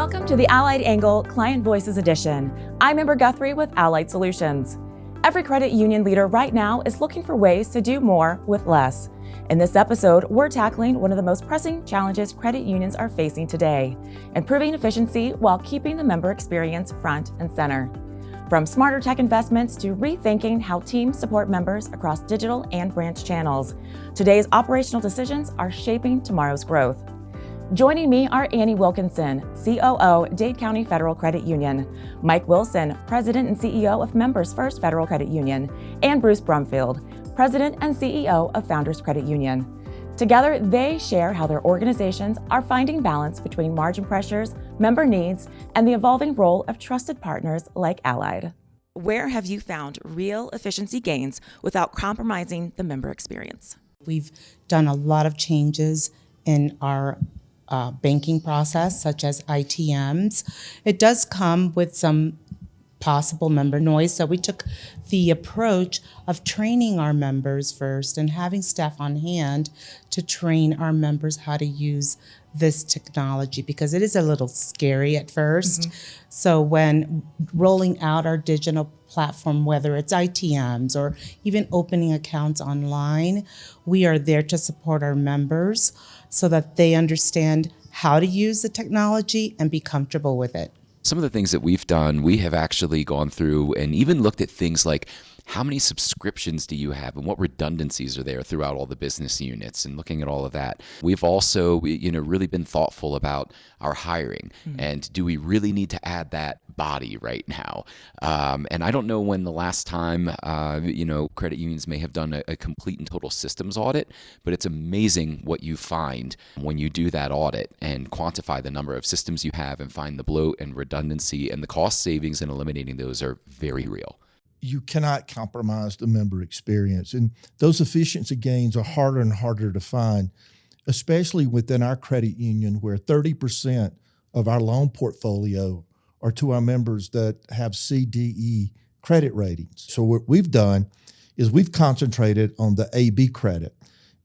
Welcome to the Allied Angle Client Voices Edition. I'm Amber Guthrie with Allied Solutions. Every credit union leader right now is looking for ways to do more with less. In this episode, we're tackling one of the most pressing challenges credit unions are facing today, improving efficiency while keeping the member experience front and center. From smarter tech investments to rethinking how teams support members across digital and branch channels, today's operational decisions are shaping tomorrow's growth. Joining me are Annie Wilkinson, COO, Dade County Federal Credit Union, Mike Wilson, President and CEO of Members First Federal Credit Union, and Bruce Brumfield, President and CEO of Founders Credit Union. Together, they share how their organizations are finding balance between margin pressures, member needs, and the evolving role of trusted partners like Allied. Where have you found real efficiency gains without compromising the member experience? We've done a lot of changes in our banking process, such as ITMs. It does come with some possible member noise, so we took the approach of training our members first and having staff on hand to train our members how to use this technology, because it is a little scary at first. So when rolling out our digital platform, whether it's ITMs or even opening accounts online, we are there to support our members so that they understand how to use the technology and be comfortable with it. Some of the things that we've done, we have actually gone through and even looked at things like how many subscriptions do you have and what redundancies are there throughout all the business units, and looking at all of that. We've also, really been thoughtful about our hiring and do we really need to add that body right now? And I don't know when the last time, credit unions may have done a complete and total systems audit, but it's amazing what you find when you do that audit and quantify the number of systems you have and find the bloat and redundancy, and the cost savings in eliminating those are very real. You cannot compromise the member experience. And those efficiency gains are harder and harder to find, especially within our credit union, where 30% of our loan portfolio are to our members that have CDE credit ratings. So what we've done is we've concentrated on the AB credit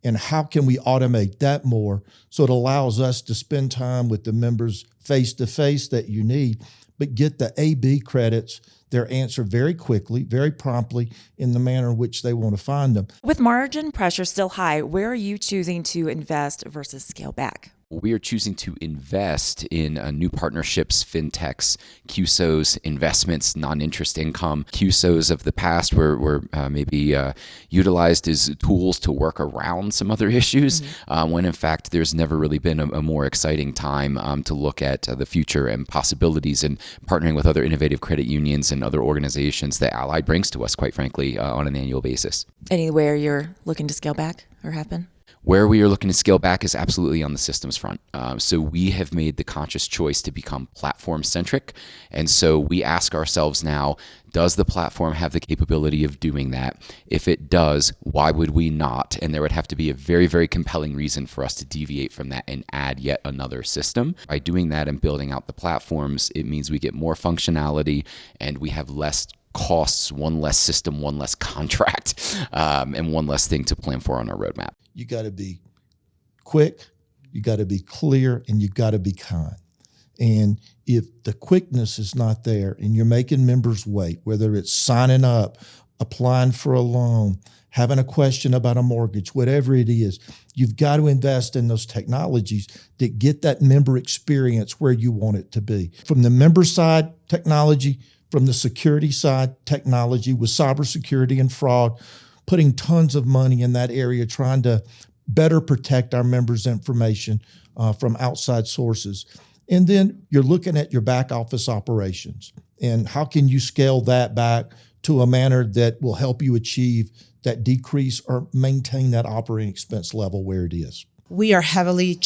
and how can we automate that more so it allows us to spend time with the members face-to-face that you need, but get the AB credits, their answer very quickly, very promptly, in the manner in which they want to find them. With margin pressure still high, where are you choosing to invest versus scale back? We are choosing to invest in new partnerships, fintechs, QSOs, investments, non-interest income. QSOs of the past were maybe utilized as tools to work around some other issues, when in fact there's never really been a more exciting time to look at the future and possibilities, and partnering with other innovative credit unions and other organizations that Allied brings to us, quite frankly, on an annual basis. Anywhere you're looking to scale back or happen? Where we are looking to scale back is absolutely on the systems front. So we have made the conscious choice to become platform-centric. And so we ask ourselves now, does the platform have the capability of doing that? If it does, why would we not? And there would have to be a very, very compelling reason for us to deviate from that and add yet another system. By doing that and building out the platforms, it means we get more functionality and we have less costs, one less system, one less contract, and one less thing to plan for on our roadmap. You got to be quick, you got to be clear, and you got to be kind. And if the quickness is not there and you're making members wait, whether it's signing up, applying for a loan, having a question about a mortgage, whatever it is, you've got to invest in those technologies that get that member experience where you want it to be. From the member side, technology; from the security side, technology with cybersecurity and fraud, putting tons of money in that area, trying to better protect our members' information from outside sources. And then you're looking at your back office operations and how can you scale that back to a manner that will help you achieve that decrease or maintain that operating expense level where it is. We are heavily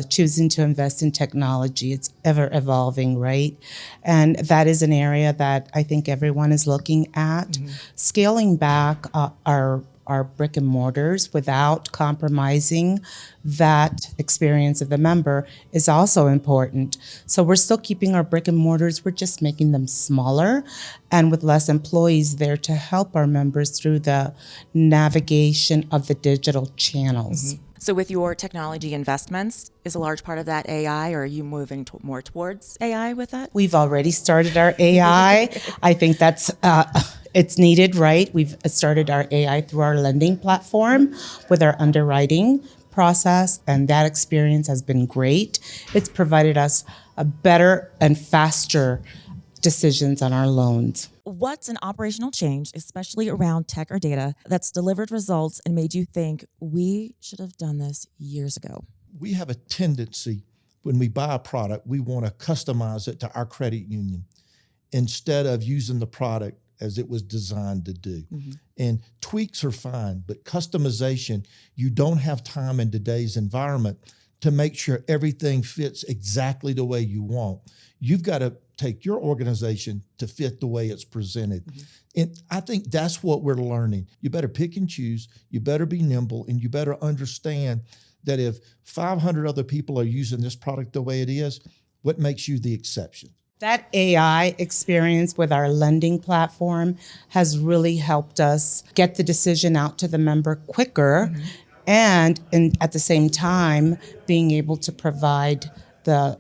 choosing to invest in technology. It's ever evolving, right? And that is an area that I think everyone is looking at. Scaling back our brick and mortars without compromising that experience of the member is also important. So we're still keeping our brick and mortars, we're just making them smaller and with less employees there to help our members through the navigation of the digital channels. So with your technology investments, is a large part of that AI, or are you moving more towards AI with that? We've already started our AI. I think that's it's needed, right? We've started our AI through our lending platform with our underwriting process, and that experience has been great. It's provided us a better and faster decisions on our loans. What's an operational change, especially around tech or data, that's delivered results and made you think we should have done this years ago? We have a tendency when we buy a product, we want to customize it to our credit union instead of using the product as it was designed to do. And tweaks are fine, but customization, you don't have time in today's environment to make sure everything fits exactly the way you want. You've got to take your organization to fit the way it's presented. And I think that's what we're learning. You better pick and choose, you better be nimble, and you better understand that if 500 other people are using this product the way it is, what makes you the exception? That AI experience with our lending platform has really helped us get the decision out to the member quicker, and at the same time being able to provide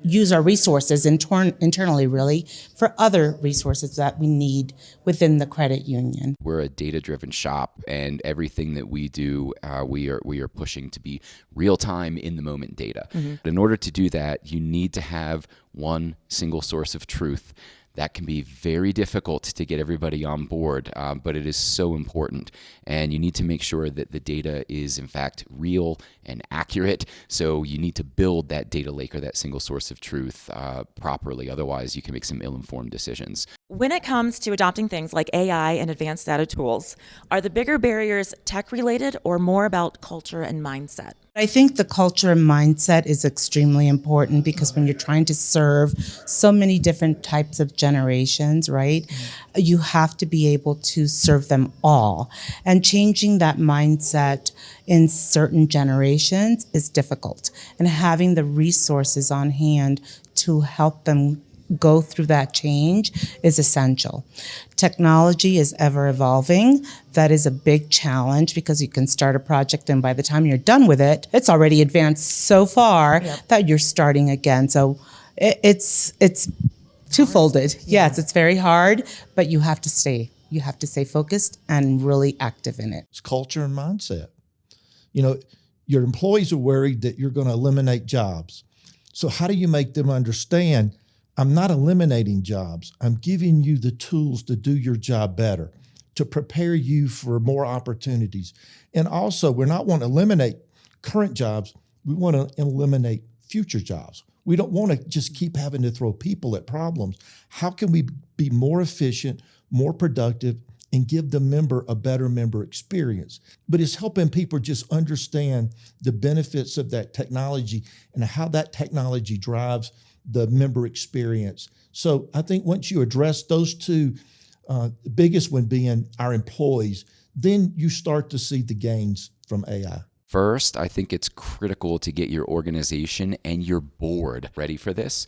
use our resources internally, really, for other resources that we need within the credit union. We're a data-driven shop, and everything that we do, we are pushing to be real-time, in-the-moment data. But in order to do that, you need to have one single source of truth. That can be very difficult to get everybody on board, but it is so important. And you need to make sure that the data is, in fact, real and accurate. So you need to build that data lake or that single source of truth properly. Otherwise, you can make some ill-informed decisions. When it comes to adopting things like AI and advanced data tools, are the bigger barriers tech-related or more about culture and mindset? I think the culture and mindset is extremely important because when you're trying to serve so many different types of generations, right, you have to be able to serve them all. And changing that mindset in certain generations is difficult. And having the resources on hand to help them go through that change is essential. Technology is ever evolving. That is a big challenge because you can start a project and by the time you're done with it, it's already advanced so far that you're starting again. So it's two-folded. Yes, it's very hard, but you have to stay focused and really active in it. It's culture and mindset. You know, your employees are worried that you're going to eliminate jobs. So how do you make them understand, I'm not eliminating jobs. I'm giving you the tools to do your job better, to prepare you for more opportunities. And also, we're not wanting to eliminate current jobs. We want to eliminate future jobs. We don't want to just keep having to throw people at problems. How can we be more efficient, more productive, and give the member a better member experience? But it's helping people just understand the benefits of that technology and how that technology drives the member experience. So I think once you address those two, the biggest one being our employees, then you start to see the gains from AI. First, I think it's critical to get your organization and your board ready for this.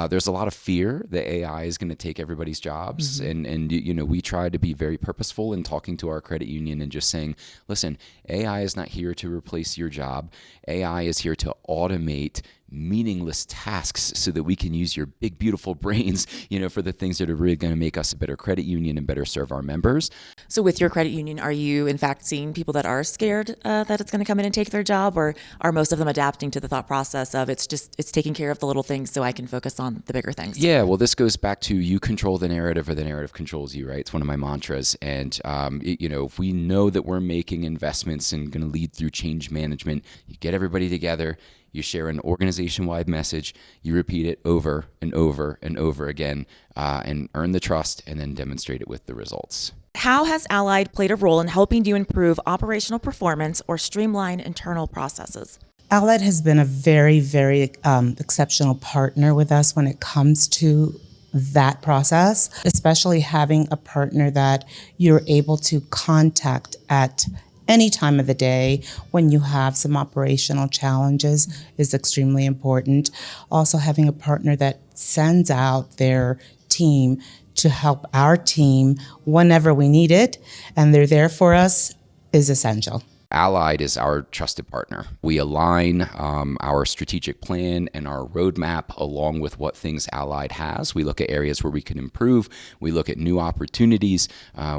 There's a lot of fear that AI is going to take everybody's jobs. And you know, we try to be very purposeful in talking to our credit union and just saying, listen, AI is not here to replace your job. AI is here to automate meaningless tasks so that we can use your big, beautiful brains, you know, for the things that are really going to make us a better credit union and better serve our members. So with your credit union, are you in fact seeing people that are scared that it's going to come in and take their job, or are most of them adapting to the thought process of it's taking care of the little things so I can focus on the bigger things? Yeah, well, this goes back to you control the narrative or the narrative controls you, right? It's one of my mantras. And, you know, if we know that we're making investments and going to lead through change management, you get everybody together, you share an organization-wide message, you repeat it over and over and over again, and earn the trust and then demonstrate it with the results. How has Allied played a role in helping you improve operational performance or streamline internal processes? Allied has been a very, very exceptional partner with us when it comes to that process, especially having a partner that you're able to contact at any time of the day when you have some operational challenges is extremely important. Also, having a partner that sends out their team to help our team whenever we need it, and they're there for us, is essential. Allied is our trusted partner. We align our strategic plan and our roadmap along with what things Allied has. We look at areas where we can improve. We look at new opportunities.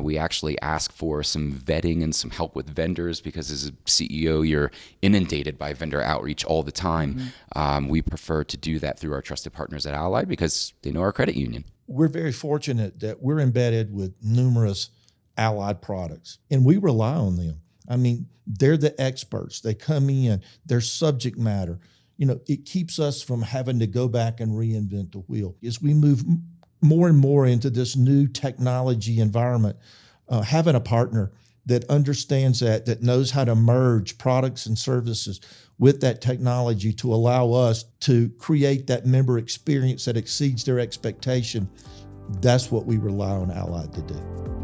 We actually ask for some vetting and some help with vendors because as a CEO, you're inundated by vendor outreach all the time. We prefer to do that through our trusted partners at Allied because they know our credit union. We're very fortunate that we're embedded with numerous Allied products, and we rely on them. I mean, they're the experts. They come in, their subject matter. It keeps us from having to go back and reinvent the wheel. As we move more and more into this new technology environment, having a partner that understands that knows how to merge products and services with that technology to allow us to create that member experience that exceeds their expectation, that's what we rely on Allied to do.